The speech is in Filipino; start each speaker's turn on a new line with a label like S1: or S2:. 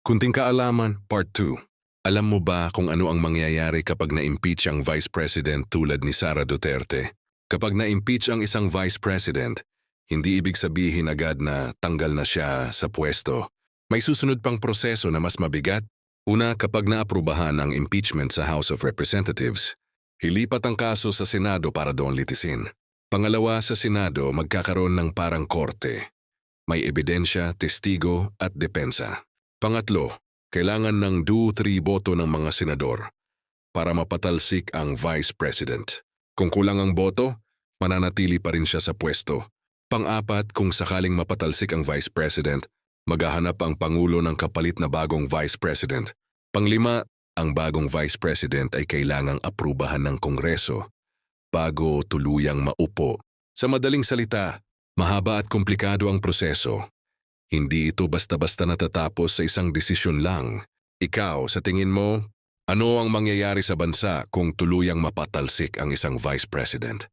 S1: Kunting kaalaman, Part 2. Alam mo ba kung ano ang mangyayari kapag na-impeach ang Vice President tulad ni Sara Duterte? Kapag na-impeach ang isang Vice President, hindi ibig sabihin agad na tanggal na siya sa pwesto. May susunod pang proseso na mas mabigat. Una, kapag naaprubahan ang impeachment sa House of Representatives, ilipat ang kaso sa Senado para doon litisin. Pangalawa, sa Senado magkakaroon ng parang korte. May ebidensya, testigo at depensa. Pangatlo, kailangan ng 2-3 boto ng mga senador para mapatalsik ang Vice President. Kung kulang ang boto, mananatili pa rin siya sa pwesto. Pang-apat, kung sakaling mapatalsik ang Vice President, maghahanap ang Pangulo ng kapalit na bagong Vice President. Panglima, ang bagong Vice President ay kailangang aprubahan ng Kongreso bago tuluyang maupo. Sa madaling salita, mahaba at komplikado ang proseso. Hindi ito basta-basta natatapos sa isang desisyon lang. Ikaw, sa tingin mo, ano ang mangyayari sa bansa kung tuluyang mapatalsik ang isang Vice President?